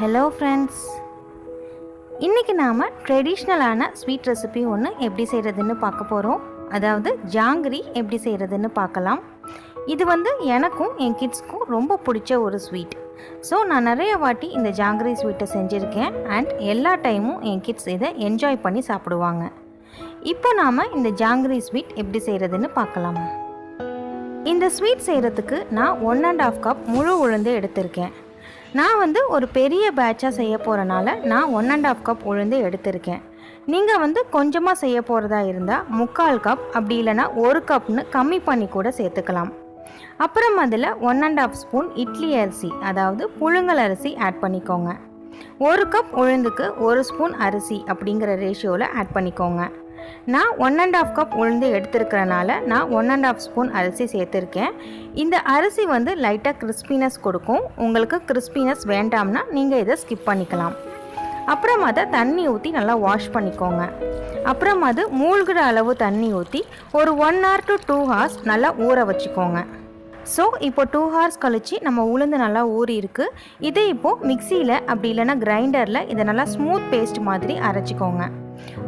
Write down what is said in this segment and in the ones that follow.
Hello friends, இன்றைக்கி நாம் ட்ரெடிஷ்னலான sweet recipe ஒன்று எப்படி செய்கிறதுன்னு பார்க்க போகிறோம். அதாவது ஜாங்கிரி எப்படி செய்கிறதுன்னு பார்க்கலாம். இது எனக்கும் என் கிட்ஸ்க்கும் ரொம்ப பிடிச்ச ஒரு ஸ்வீட். ஸோ நான் நிறைய வாட்டி இந்த ஜாங்கிரி ஸ்வீட்டை செஞ்சுருக்கேன் அண்ட் எல்லா டைமும் என் கிட்ஸ் இதை என்ஜாய் பண்ணி சாப்பிடுவாங்க. இப்போ நாம் இந்த ஜாங்கிரி ஸ்வீட் எப்படி செய்கிறதுன்னு பார்க்கலாம். இந்த ஸ்வீட் செய்கிறதுக்கு நான் 1.5 கப் முழு உளுந்து எடுத்திருக்கேன். நான் ஒரு பெரிய பேட்சாக செய்ய போகிறனால நான் 1.5 கப் உளுந்து எடுத்திருக்கேன். நீங்கள் கொஞ்சமாக செய்ய போகிறதா இருந்தால் 3/4 கப் அப்படி இல்லைனா 1 கப்னு கம்மி பண்ணி கூட சேர்த்துக்கலாம். அப்புறம் அதில் 1.5 ஸ்பூன் இட்லி அரிசி, அதாவது புழுங்கல் அரிசி ஆட் பண்ணிக்கோங்க. 1 கப் உளுந்துக்கு 1 ஸ்பூன் அரிசி அப்படிங்கிற ரேஷியோவில் ஆட் பண்ணிக்கோங்க. நான் 1.5 கப் உளுந்து எடுத்துருக்கிறனால நான் 1.5 ஸ்பூன் அரிசி சேர்த்துருக்கேன். இந்த அரிசி லைட்டாக கிறிஸ்பினஸ் கொடுக்கும். உங்களுக்கு கிறிஸ்பினஸ் வேண்டாம்னா நீங்கள் இதை ஸ்கிப் பண்ணிக்கலாம். அப்புறம் அதை தண்ணி ஊற்றி நல்லா வாஷ் பண்ணிக்கோங்க. அப்புறம் அது மூழ்கிற அளவு தண்ணி ஊற்றி ஒரு 1 hour to 2 hours நல்லா ஊற வச்சுக்கோங்க. ஸோ இப்போ 2 hours கழித்து நம்ம உளுந்து நல்லா ஊறி இருக்குது. இதை இப்போது மிக்சியில் அப்படி இல்லைனா கிரைண்டரில் இதை நல்லா ஸ்மூத் பேஸ்ட் மாதிரி அரைச்சிக்கோங்க.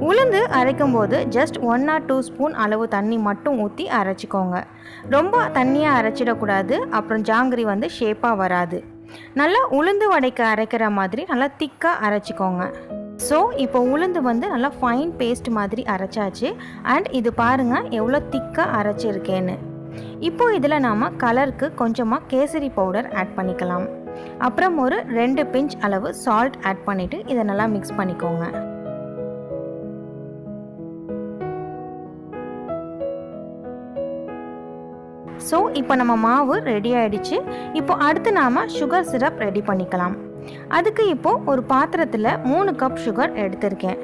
உளுந்து அரைக்கும் போது ஜஸ்ட் 1 or 2 ஸ்பூன் அளவு தண்ணி மட்டும் ஊற்றி அரைச்சிக்கோங்க. ரொம்ப தண்ணியாக அரைச்சிடக்கூடாது, அப்புறம் ஜாங்கிரி ஷேப்பாக வராது. நல்லா உளுந்து வடைக்கு அரைக்கிற மாதிரி நல்லா திக்காக அரைச்சிக்கோங்க. ஸோ இப்போ உளுந்து நல்லா ஃபைன் பேஸ்ட் மாதிரி அரைச்சாச்சு. அண்ட் இது பாருங்கள் எவ்வளோ திக்காக அரைச்சிருக்கேன்னு. இப்போ இதில் நாம் கலருக்கு கொஞ்சமாக கேசரி பவுடர் ஆட் பண்ணிக்கலாம். அப்புறம் ஒரு 2 பிஞ்ச் அளவு சால்ட் ஆட் பண்ணிவிட்டு இதை நல்லா மிக்ஸ் பண்ணிக்கோங்க. ஸோ இப்போ நம்ம மாவு ரெடி ஆகிடுச்சு. இப்போ அடுத்து நாம் சுகர் சிரப் ரெடி பண்ணிக்கலாம். அதுக்கு இப்போது ஒரு பாத்திரத்தில் 3 கப் சுகர் எடுத்திருக்கேன்.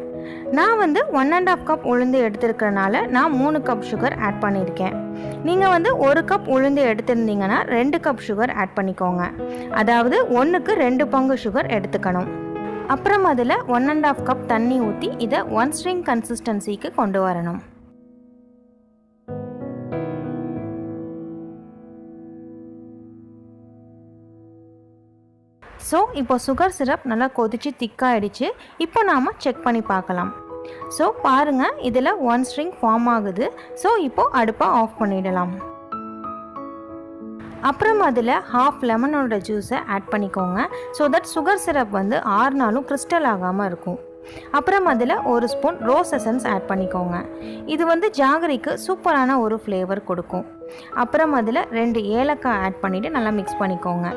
நான் 1.5 கப் உளுந்து எடுத்திருக்கிறனால நான் 3 கப் சுகர் ஆட் பண்ணியிருக்கேன். நீங்கள் 1 கப் உளுந்து எடுத்திருந்தீங்கன்னா 2 கப் சுகர் ஆட் பண்ணிக்கோங்க. அதாவது 1க்கு 2 பங்கு சுகர் எடுத்துக்கணும். அப்புறம் அதில் 1.5 கப் தண்ணி ஊற்றி இதை 1 ஸ்ட்ரிங் கன்சிஸ்டன்சிக்கு கொண்டு வரணும். ஸோ இப்போ சுகர் சிரப் நல்லா கொதித்து திக்காகிடுச்சு. இப்போ நாம் செக் பண்ணி பார்க்கலாம். ஸோ பாருங்கள் இதில் 1 ஸ்ட்ரிங் ஃபார்ம் ஆகுது. ஸோ இப்போது அடுப்பை ஆஃப் பண்ணிடலாம். அப்புறம் அதில் ½ லெமனோட ஜூஸை ஆட் பண்ணிக்கோங்க. ஸோ தட் சுகர் சிரப் 6 நாளும் கிறிஸ்டல் ஆகாமல் இருக்கும். அப்புறம் அதில் 1 ஸ்பூன் ரோஸ் எசன்ஸ் ஆட் பண்ணிக்கோங்க. இது ஜாகரிக்கு சூப்பரான ஒரு ஃப்ளேவர் கொடுக்கும். அப்புறம் அதில் 2 ஏலக்காய் ஆட் பண்ணிவிட்டு நல்லா மிக்ஸ் பண்ணிக்கோங்க.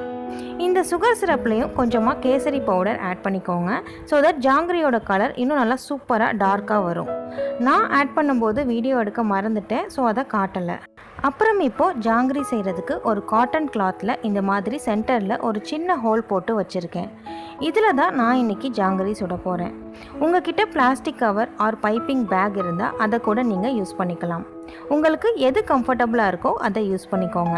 இந்த சுகர் சிரப்லேயும் கொஞ்சமாக கேசரி பவுடர் ஆட் பண்ணிக்கோங்க. ஸோ தட் ஜாங்கிரியோட கலர் இன்னும் நல்லா சூப்பராக டார்க்காக வரும். நான் ஆட் பண்ணும்போது வீடியோ எடுக்க மறந்துட்டேன், ஸோ அதை காட்டலை. அப்புறம் இப்போது ஜாங்கிரி செய்கிறதுக்கு ஒரு காட்டன் கிளாத்தில் இந்த மாதிரி சென்டரில் ஒரு சின்ன ஹோல் போட்டு வச்சுருக்கேன். இதில் தான் நான் இன்றைக்கி ஜாங்கிரி சுட போகிறேன். உங்கள்கிட்ட plastic cover or piping bag இருந்தால் அதை கூட நீங்கள் யூஸ் பண்ணிக்கலாம். உங்களுக்கு எது கம்ஃபர்டபுளாக இருக்கோ அதை யூஸ் பண்ணிக்கோங்க.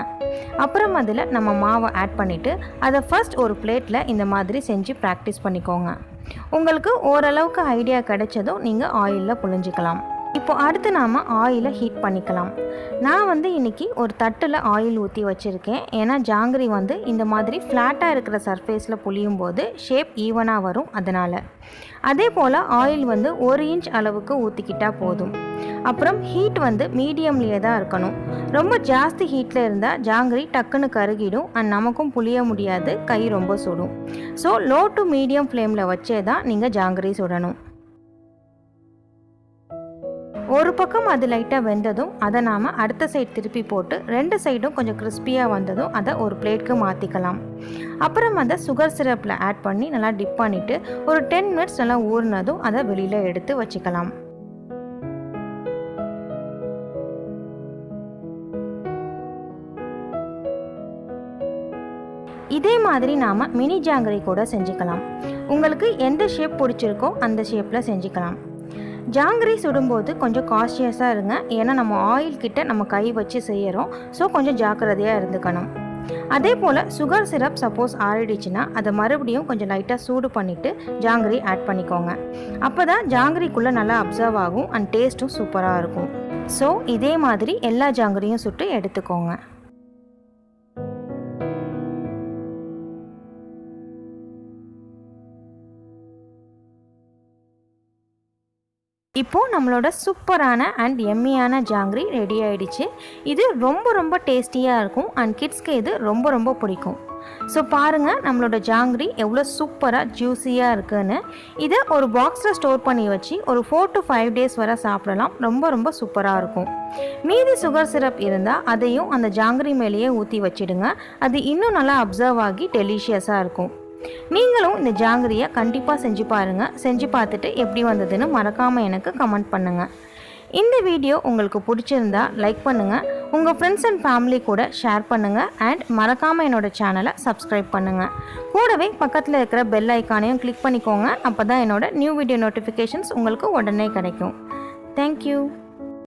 அப்புறம் அதில் நம்ம மாவை ஆட் பண்ணிவிட்டு அதை ஃபர்ஸ்ட் ஒரு பிளேட்டில் இந்த மாதிரி செஞ்சு ப்ராக்டிஸ் பண்ணிக்கோங்க. உங்களுக்கு ஓரளவுக்கு ஐடியா கிடைச்சதும் நீங்கள் ஆயிலில் புழிஞ்சிக்கலாம். இப்போ அடுத்து நாம் ஆயிலை ஹீட் பண்ணிக்கலாம். நான் இன்றைக்கி ஒரு தட்டில் ஆயில் ஊற்றி வச்சுருக்கேன். ஏன்னா ஜாங்கிரி இந்த மாதிரி ஃப்ளாட்டாக இருக்கிற சர்ஃபேஸில் புளியும் போது ஷேப் ஈவனாக வரும். அதனால் அதே போல் ஆயில் 1 இன்ச் அளவுக்கு ஊற்றிக்கிட்டால் போதும். அப்புறம் ஹீட் மீடியம்லேயே தான் இருக்கணும். ரொம்ப ஜாஸ்தி ஹீட்டில் இருந்தால் ஜாங்கிரி டக்குன்னு கருகிடும் அண்ட் நமக்கும் புளிய முடியாது, கை ரொம்ப சுடும். ஸோ லோ டு மீடியம் ஃப்ளேமில் வச்சே தான் நீங்கள் ஜாங்கிரி சுடணும். ஒரு பக்கம் அது லைட்டாக வெந்ததும் அதை நாம் அடுத்த சைடு திருப்பி போட்டு 2 சைடும் கொஞ்சம் கிறிஸ்பியாக வந்ததும் அதை ஒரு பிளேட்க்கு மாற்றிக்கலாம். அப்புறம் அதை சுகர் சிரப்பில் ஆட் பண்ணி நல்லா டிப் பண்ணிவிட்டு ஒரு 10 மினிட்ஸ் நல்லா ஊறினதும் அதை வெளியில் எடுத்து வச்சுக்கலாம். இதே மாதிரி நாம் மினி ஜாங்கிரி கூட செஞ்சுக்கலாம். உங்களுக்கு எந்த ஷேப் பிடிச்சிருக்கோ அந்த ஷேப்பில் செஞ்சுக்கலாம். ஜாங்கிரி சுடும்போது கொஞ்சம் கான்ஷியஸாக இருங்க. ஏன்னா நம்ம ஆயில் கிட்ட நம்ம கை வச்சு செய்கிறோம். ஸோ கொஞ்சம் ஜாக்கிரதையாக இருந்துக்கணும். அதே போல் சுகர் சிரப் சப்போஸ் ஆறிடுச்சுன்னா அதை மறுபடியும் கொஞ்சம் லைட்டாக சூடு பண்ணிவிட்டு ஜாங்கிரி ஆட் பண்ணிக்கோங்க. அப்போ தான் ஜாங்கிரிக்குள்ளே நல்லா அப்சர்வ் ஆகும் அண்ட் டேஸ்ட்டும் சூப்பராக இருக்கும். ஸோ இதே மாதிரி எல்லா ஜாங்கிரியும் சுட்டு எடுத்துக்கோங்க. இப்போது நம்மளோட சூப்பரான அண்ட் எம்மியான ஜாங்கிரி ரெடி ஆகிடுச்சு. இது ரொம்ப டேஸ்டியாக இருக்கும் அண்ட் கிட்ஸ்க்கு இது ரொம்ப பிடிக்கும். ஸோ பாருங்கள் நம்மளோட ஜாங்கிரி எவ்வளோ சூப்பராக ஜூஸியாக இருக்குன்னு. இதை ஒரு பாக்ஸில் ஸ்டோர் பண்ணி வச்சு ஒரு 4 to 5 days வரை சாப்பிடலாம். ரொம்ப சூப்பராக இருக்கும். மீதி சுகர் சிரப் இருந்தால் அதையும் அந்த ஜாங்கிரி மேலேயே ஊற்றி வச்சிடுங்க. அது இன்னும் நல்லா அப்சர்வ் ஆகி டெலிஷியஸாக இருக்கும். நீங்களும் இந்த ஜாங்கிரியை கண்டிப்பாக செஞ்சு பாருங்கள். செஞ்சு பார்த்துட்டு எப்படி வந்ததுன்னு மறக்காமல் எனக்கு கமெண்ட் பண்ணுங்கள். இந்த வீடியோ உங்களுக்கு பிடிச்சிருந்தா லைக் பண்ணுங்கள், உங்கள் ஃப்ரெண்ட்ஸ் அண்ட் ஃபேமிலி கூட ஷேர் பண்ணுங்கள் அண்ட் மறக்காமல் என்னோடய சேனலை சப்ஸ்கிரைப் பண்ணுங்கள். கூடவே பக்கத்தில் இருக்கிற பெல் ஐக்கானையும் கிளிக் பண்ணிக்கோங்க. அப்போ தான் என்னோடய நியூ வீடியோ நோட்டிஃபிகேஷன்ஸ் உங்களுக்கு உடனே கிடைக்கும். தேங்க்யூ.